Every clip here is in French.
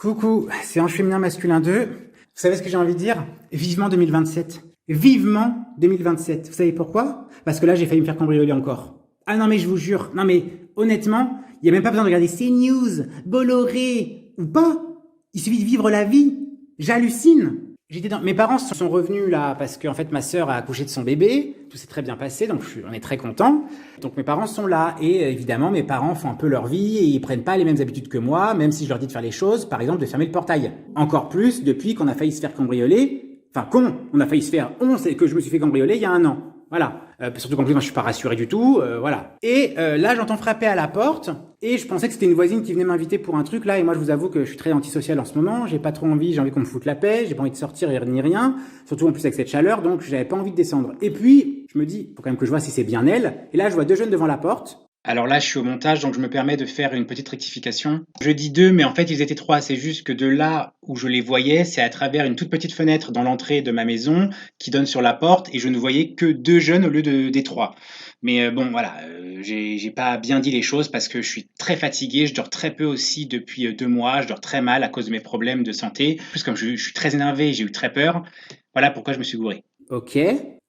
Coucou, c'est un féminin masculin 2. Vous savez ce que j'ai envie de dire? Vivement 2027. Vivement 2027. Vous savez pourquoi? Parce que là, j'ai failli me faire cambrioler encore. Ah non, mais je vous jure. Non, mais honnêtement, il n'y a même pas besoin de regarder CNews, Bolloré ou pas. Il suffit de vivre la vie. J'hallucine. Mes parents sont revenus là parce que en fait ma sœur a accouché de son bébé, tout s'est très bien passé, donc on est très contents. Donc mes parents sont là et évidemment mes parents font un peu leur vie et ils prennent pas les mêmes habitudes que moi, même si je leur dis de faire les choses, par exemple de fermer le portail. Encore plus depuis qu'on a failli se faire cambrioler, on a failli se faire, c'est que je me suis fait cambrioler il y a 1 an. Voilà. Surtout qu'en plus, moi, je suis pas rassuré du tout. Voilà. Et là, j'entends frapper à la porte. Et je pensais que c'était une voisine qui venait m'inviter pour un truc là. Et moi, je vous avoue que je suis très antisocial en ce moment. J'ai pas trop envie. J'ai envie qu'on me foute la paix. J'ai pas envie de sortir ni rien. Surtout en plus avec cette chaleur. Donc, j'avais pas envie de descendre. Et puis, je me dis, faut quand même que je vois si c'est bien elle. Et là, je vois 2 jeunes devant la porte. Alors là, je suis au montage, donc je me permets de faire une petite rectification. Je dis 2, mais en fait, ils étaient 3. C'est juste que de là où je les voyais, c'est à travers une toute petite fenêtre dans l'entrée de ma maison qui donne sur la porte et je ne voyais que 2 jeunes au lieu des 3. Mais bon, voilà, j'ai pas bien dit les choses parce que je suis très fatigué. Je dors très peu aussi depuis 2 mois. Je dors très mal à cause de mes problèmes de santé. En plus, comme je suis très énervé, j'ai eu très peur. Voilà pourquoi je me suis gouré. Ok,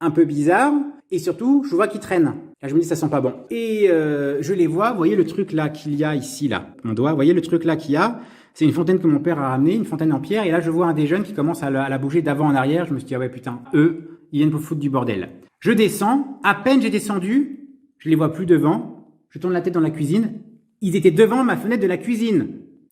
un peu bizarre. Et surtout, je vois qu'ils traînent. Là, je me dis, ça sent pas bon. Et je les vois, vous voyez le truc là qu'il y a ici, là, mon doigt, vous voyez le truc là qu'il y a? C'est une fontaine que mon père a ramenée, une fontaine en pierre. Et là, je vois un des jeunes qui commence à la bouger d'avant en arrière. Je me suis dit, ah ouais, putain, eux, ils viennent pour foutre du bordel. Je descends. À peine j'ai descendu, je les vois plus devant. Je tourne la tête dans la cuisine. Ils étaient devant ma fenêtre de la cuisine.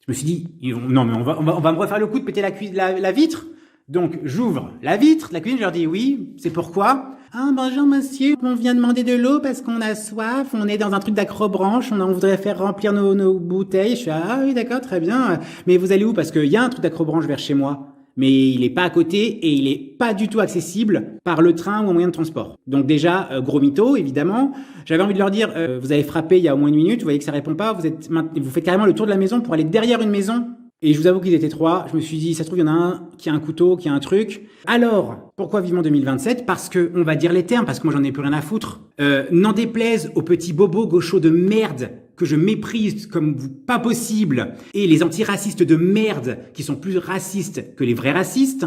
Je me suis dit, non, mais on va me refaire le coup de péter la vitre. Donc, j'ouvre la vitre de la cuisine, je leur dis oui, c'est pourquoi? Ah, bonjour monsieur, on vient demander de l'eau parce qu'on a soif, on est dans un truc d'acrobranche, on voudrait faire remplir nos bouteilles. Je fais, ah oui, d'accord, très bien. Mais vous allez où? Parce qu'il y a un truc d'acrobranche vers chez moi. Mais il est pas à côté et il est pas du tout accessible par le train ou un moyen de transport. Donc déjà, gros mytho, évidemment. J'avais envie de leur dire, vous avez frappé il y a au moins 1 minute, vous voyez que ça répond pas, vous faites carrément le tour de la maison pour aller derrière une maison. Et je vous avoue qu'ils étaient 3. Je me suis dit, ça se trouve, il y en a un qui a un couteau, qui a un truc. Alors, pourquoi vivement 2027? Parce que, on va dire les termes, parce que moi j'en ai plus rien à foutre. N'en déplaise aux petits bobos gauchos de merde que je méprise comme pas possible, et les antiracistes de merde qui sont plus racistes que les vrais racistes.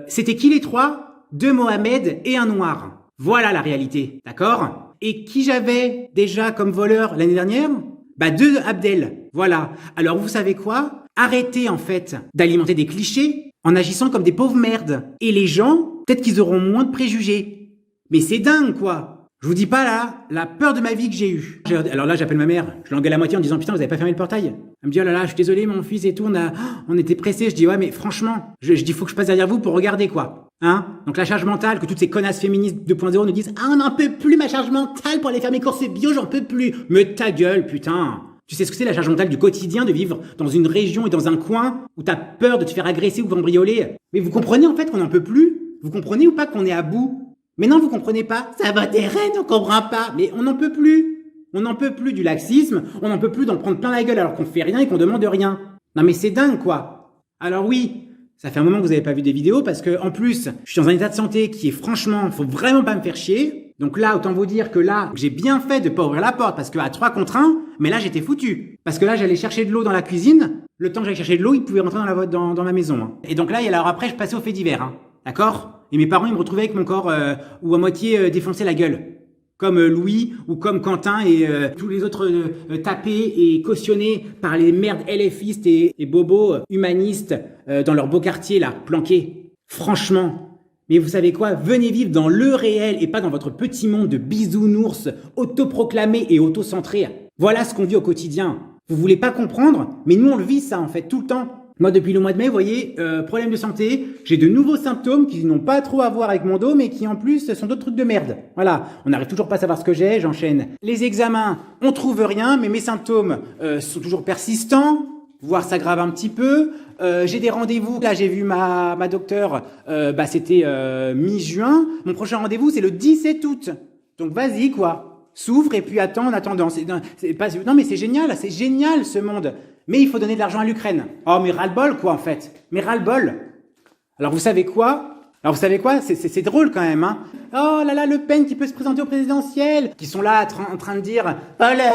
C'était qui les 3? 2 Mohamed et un noir. Voilà la réalité, d'accord? Et qui j'avais déjà comme voleur l'année dernière? 2 Abdel. Voilà. Alors vous savez quoi? Arrêtez en fait d'alimenter des clichés en agissant comme des pauvres merdes. Et les gens, peut-être qu'ils auront moins de préjugés. Mais c'est dingue quoi. Je vous dis pas là, la peur de ma vie que j'ai eue. Alors là, j'appelle ma mère, je l'engueule à moitié en disant putain, vous avez pas fermé le portail? Elle me dit oh là là, je suis désolé mon fils et tout, on était pressés. Je dis ouais mais franchement, je dis faut que je passe derrière vous pour regarder quoi. Hein? Donc la charge mentale, que toutes ces connasses féministes 2.0 nous disent ah on n'en peut plus ma charge mentale pour aller faire mes courses bio, j'en peux plus. Mais ta gueule putain. Tu sais ce que c'est la charge mentale du quotidien de vivre dans une région et dans un coin où t'as peur de te faire agresser ou cambrioler? Mais vous comprenez en fait qu'on n'en peut plus? Vous comprenez ou pas qu'on est à bout? Mais non, vous comprenez pas? Ça va des reines, on comprend pas. Mais on n'en peut plus. On n'en peut plus du laxisme, on n'en peut plus d'en prendre plein la gueule alors qu'on fait rien et qu'on demande rien. Non mais c'est dingue quoi. Alors oui, ça fait un moment que vous n'avez pas vu des vidéos parce que en plus, je suis dans un état de santé qui est franchement, faut vraiment pas me faire chier. Donc là, autant vous dire que là, j'ai bien fait de pas ouvrir la porte parce que à 3 contre 1, mais là j'étais foutu. Parce que là, j'allais chercher de l'eau dans la cuisine. Le temps que j'allais chercher de l'eau, ils pouvaient rentrer dans ma maison. Hein. Et donc là, et alors après, je passais au fait divers. Hein. D'accord? Et mes parents, ils me retrouvaient avec mon corps ou à moitié défoncé la gueule. Comme Louis ou comme Quentin et tous les autres tapés et cautionnés par les merdes LFistes et bobos humanistes dans leur beau quartier là, planqués. Franchement. Mais vous savez quoi? Venez vivre dans le réel et pas dans votre petit monde de bisounours autoproclamés et autocentrés. Voilà ce qu'on vit au quotidien. Vous voulez pas comprendre? Mais nous on le vit ça en fait tout le temps. Moi depuis le mois de mai, vous voyez, problème de santé, j'ai de nouveaux symptômes qui n'ont pas trop à voir avec mon dos mais qui en plus sont d'autres trucs de merde. Voilà, on n'arrive toujours pas à savoir ce que j'ai, j'enchaîne. Les examens, on trouve rien mais mes symptômes sont toujours persistants. Voire s'aggrave un petit peu. J'ai des rendez-vous. Là, j'ai vu ma docteure. C'était mi-juin. Mon prochain rendez-vous, c'est le 17 août. Donc vas-y quoi. S'ouvre et puis attends en attendant. Non mais c'est génial ce monde. Mais il faut donner de l'argent à l'Ukraine. Oh mais ras-le-bol quoi en fait. Mais ras-le-bol. Alors vous savez quoi? C'est drôle quand même, hein. Oh là là, Le Pen qui peut se présenter au présidentiel, qui sont là en train de dire « Valès,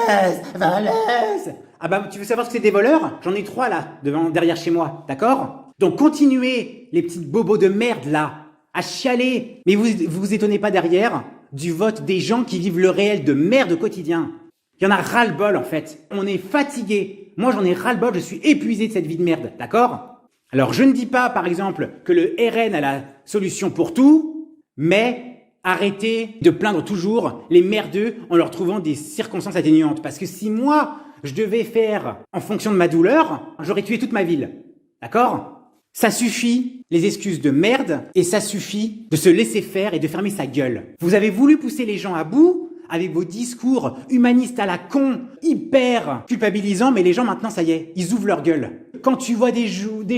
Valès !» Ah bah, tu veux savoir ce que c'est des voleurs? J'en ai 3 là, derrière chez moi, d'accord? Donc continuez, les petites bobos de merde là, à chialer. Mais vous étonnez pas derrière du vote des gens qui vivent le réel de merde au quotidien. Il y en a ras-le-bol en fait. On est fatigué. Moi j'en ai ras-le-bol, je suis épuisé de cette vie de merde, d'accord? Alors je ne dis pas par exemple que le RN a la solution pour tout, mais arrêtez de plaindre toujours les merdeux en leur trouvant des circonstances atténuantes. Parce que si moi je devais faire en fonction de ma douleur, j'aurais tué toute ma ville, d'accord? Ça suffit, les excuses de merde, et ça suffit de se laisser faire et de fermer sa gueule. Vous avez voulu pousser les gens à bout avec vos discours humanistes à la con, hyper culpabilisants, mais les gens maintenant, ça y est, ils ouvrent leur gueule. Quand tu vois des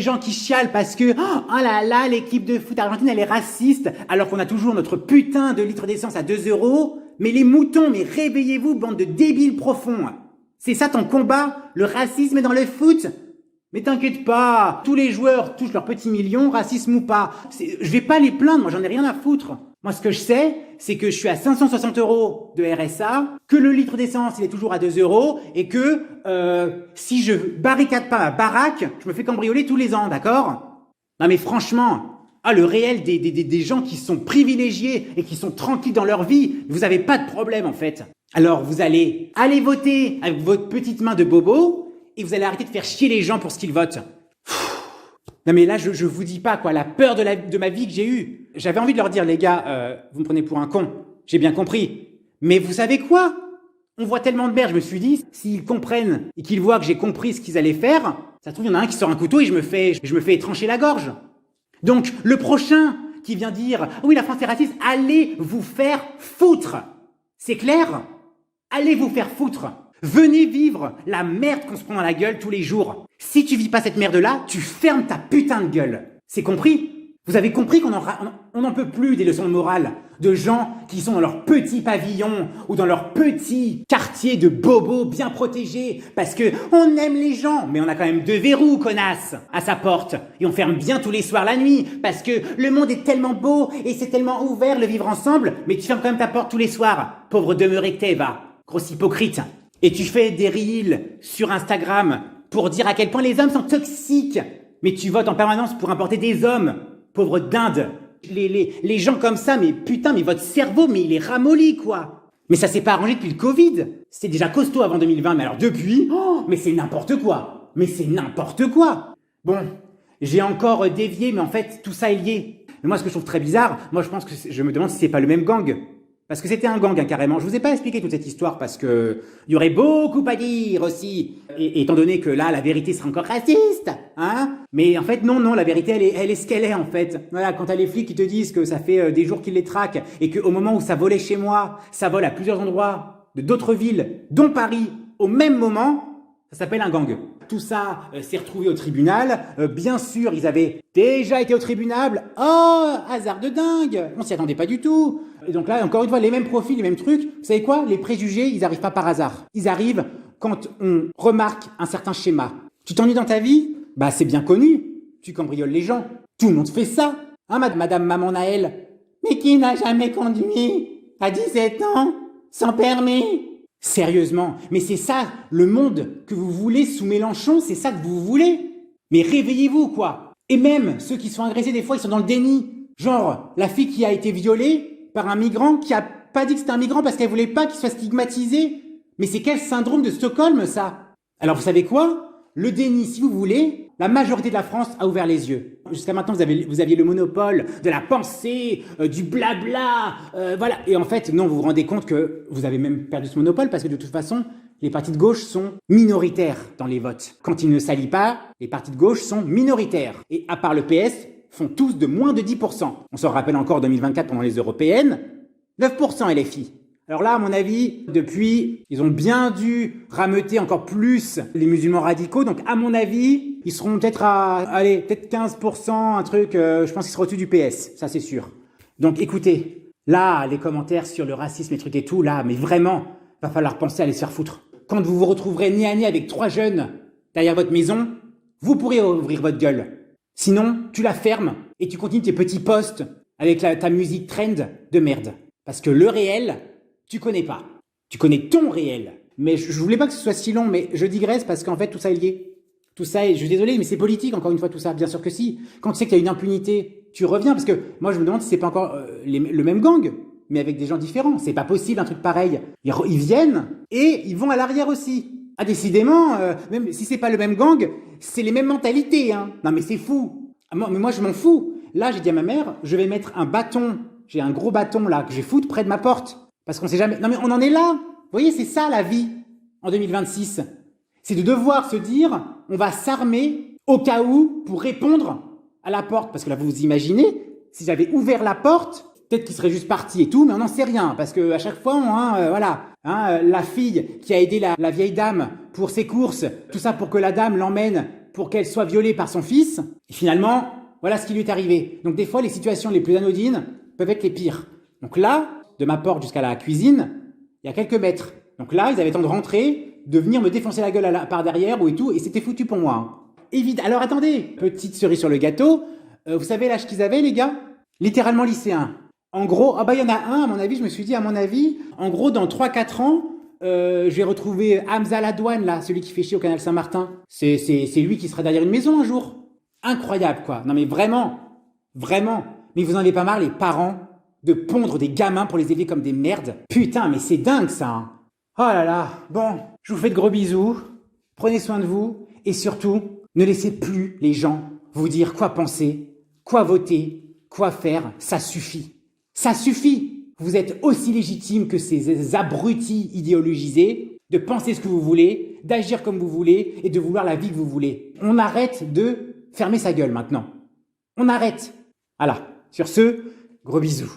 gens qui chialent parce que oh là là, l'équipe de foot argentine, elle est raciste, alors qu'on a toujours notre putain de litre d'essence à 2 €, mais les moutons, mais réveillez-vous, bande de débiles profonds. C'est ça ton combat, le racisme est dans le foot? Mais t'inquiète pas, tous les joueurs touchent leurs petits millions, racisme ou pas. Je vais pas les plaindre, moi j'en ai rien à foutre. Moi ce que je sais, c'est que je suis à 560 € de RSA, que le litre d'essence il est toujours à 2 € et que si je barricade pas ma baraque, je me fais cambrioler tous les ans, d'accord? Non mais franchement, le réel des gens qui sont privilégiés et qui sont tranquilles dans leur vie, vous avez pas de problème en fait. Alors vous allez voter avec votre petite main de bobo, et vous allez arrêter de faire chier les gens pour ce qu'ils votent. Non mais là, je vous dis pas quoi, la peur de ma vie que j'ai eue. J'avais envie de leur dire, les gars, vous me prenez pour un con, j'ai bien compris. Mais vous savez quoi? On voit tellement de merde, je me suis dit, s'ils comprennent et qu'ils voient que j'ai compris ce qu'ils allaient faire, ça se trouve, il y en a un qui sort un couteau et je me fais trancher la gorge. Donc, le prochain qui vient dire, oui, la France est raciste, allez vous faire foutre. C'est clair? Allez vous faire foutre. Venez vivre la merde qu'on se prend dans la gueule tous les jours. Si tu vis pas cette merde-là, tu fermes ta putain de gueule. C'est compris? Vous avez compris qu'on n'en peut plus des leçons de morale de gens qui sont dans leur petit pavillon ou dans leur petit quartier de bobos bien protégés parce que on aime les gens, mais on a quand même 2 verrous, connasse, à sa porte. Et on ferme bien tous les soirs la nuit parce que le monde est tellement beau et c'est tellement ouvert le vivre ensemble, mais tu fermes quand même ta porte tous les soirs. Pauvre demeuré que t'es, va. Grosse hypocrite. Et tu fais des reels sur Instagram pour dire à quel point les hommes sont toxiques. Mais tu votes en permanence pour importer des hommes. Pauvre dinde. Les gens comme ça, mais putain, mais votre cerveau, mais il est ramolli, quoi. Mais ça s'est pas arrangé depuis le Covid. C'était déjà costaud avant 2020, mais alors depuis, mais c'est n'importe quoi. Mais c'est n'importe quoi. Bon, j'ai encore dévié, mais en fait, tout ça est lié. Mais moi, ce que je trouve très bizarre, moi, je me demande si c'est pas le même gang. Parce que c'était un gang, hein, carrément. Je vous ai pas expliqué toute cette histoire parce que il y aurait beaucoup à dire aussi. Et étant donné que là, la vérité sera encore raciste, hein. Mais en fait, non, la vérité, elle est ce qu'elle est, en fait. Voilà, quand t'as les flics qui te disent que ça fait des jours qu'ils les traquent et qu'au moment où ça volait chez moi, ça vole à plusieurs endroits de d'autres villes, dont Paris, au même moment, ça s'appelle un gang. Tout ça s'est retrouvé au tribunal. Bien sûr, ils avaient déjà été au tribunal. Oh, hasard de dingue. On s'y attendait pas du tout. Et donc là, encore une fois, les mêmes profils, les mêmes trucs. Vous savez quoi? Les préjugés, ils arrivent pas par hasard. Ils arrivent quand on remarque un certain schéma. Tu t'ennuies dans ta vie? Bah, c'est bien connu. Tu cambrioles les gens. Tout le monde fait ça. Hein, madame Maman Naël? Mais qui n'a jamais conduit à 17 ans sans permis? Sérieusement, mais c'est ça, le monde que vous voulez sous Mélenchon, c'est ça que vous voulez? Mais réveillez-vous, quoi. Et même, ceux qui sont agressés, des fois, ils sont dans le déni. Genre, la fille qui a été violée par un migrant qui a pas dit que c'était un migrant parce qu'elle voulait pas qu'il soit stigmatisé. Mais c'est quel syndrome de Stockholm, ça? Alors, vous savez quoi? Le déni, si vous voulez, la majorité de la France a ouvert les yeux. Jusqu'à maintenant, vous aviez le monopole de la pensée, du blabla, voilà. Et en fait, non, vous vous rendez compte que vous avez même perdu ce monopole parce que de toute façon, les partis de gauche sont minoritaires dans les votes. Quand ils ne s'allient pas, les partis de gauche sont minoritaires. Et à part le PS, font tous de moins de 10%. On s'en rappelle encore 2024 pendant les européennes, 9% LFI. Alors là, à mon avis, depuis, ils ont bien dû rameuter encore plus les musulmans radicaux. Donc, à mon avis, ils seront peut-être peut-être 15%, un truc, je pense qu'ils seront au-dessus du PS. Ça, c'est sûr. Donc, écoutez, là, les commentaires sur le racisme et trucs et tout, là, mais vraiment, va falloir penser à les se faire foutre. Quand vous vous retrouverez nez à nez avec 3 jeunes derrière votre maison, vous pourrez ouvrir votre gueule. Sinon, tu la fermes et tu continues tes petits posts avec ta musique trend de merde. Parce que le réel, tu connais pas. Tu connais ton réel, Mais je voulais pas que ce soit si long, mais je digresse parce qu'en fait, tout ça est lié. Tout ça est, je suis désolé, mais c'est politique, encore une fois, tout ça. Bien sûr que si. Quand tu sais qu'il y a une impunité, tu reviens, parce que moi, je me demande si c'est pas encore le même gang, mais avec des gens différents. C'est pas possible, un truc pareil. Ils viennent et ils vont à l'arrière aussi. Ah, décidément, même si c'est pas le même gang, c'est les mêmes mentalités, hein. Non, mais c'est fou. Mais moi, je m'en fous. Là, j'ai dit à ma mère, je vais mettre un bâton. J'ai un gros bâton, là, que je vais foutre près de ma porte. Parce qu'on sait jamais. Non, mais on en est là. Vous voyez, c'est ça, la vie, en 2026. C'est de devoir se dire, on va s'armer au cas où pour répondre à la porte. Parce que là, vous vous imaginez, si j'avais ouvert la porte, peut-être qu'il serait juste parti et tout, mais on n'en sait rien. Parce que à chaque fois, la fille qui a aidé la vieille dame pour ses courses, tout ça pour que la dame l'emmène pour qu'elle soit violée par son fils. Et finalement, voilà ce qui lui est arrivé. Donc des fois, les situations les plus anodines peuvent être les pires. Donc là, de ma porte jusqu'à la cuisine, il y a quelques mètres. Donc là, ils avaient le temps de rentrer, de venir me défoncer la gueule par derrière ou et tout, et c'était foutu pour moi. Évidemment. Alors attendez, petite cerise sur le gâteau. Vous savez l'âge qu'ils avaient, les gars? Littéralement lycéens. En gros, il y en a un, à mon avis, je me suis dit, en gros, dans 3-4 ans, je vais retrouver Hamza Ladouane, là, celui qui fait chier au canal Saint-Martin. C'est lui qui sera derrière une maison un jour. Incroyable, quoi. Non mais vraiment. Mais vous en avez pas marre, les parents, de pondre des gamins pour les élever comme des merdes? Putain, mais c'est dingue, ça, hein. Oh là là. Bon, je vous fais de gros bisous. Prenez soin de vous. Et surtout, ne laissez plus les gens vous dire quoi penser, quoi voter, quoi faire. Ça suffit. Ça suffit. Vous êtes aussi légitime que ces abrutis idéologisés de penser ce que vous voulez, d'agir comme vous voulez et de vouloir la vie que vous voulez. On arrête de fermer sa gueule maintenant. On arrête. Voilà. Sur ce, gros bisous.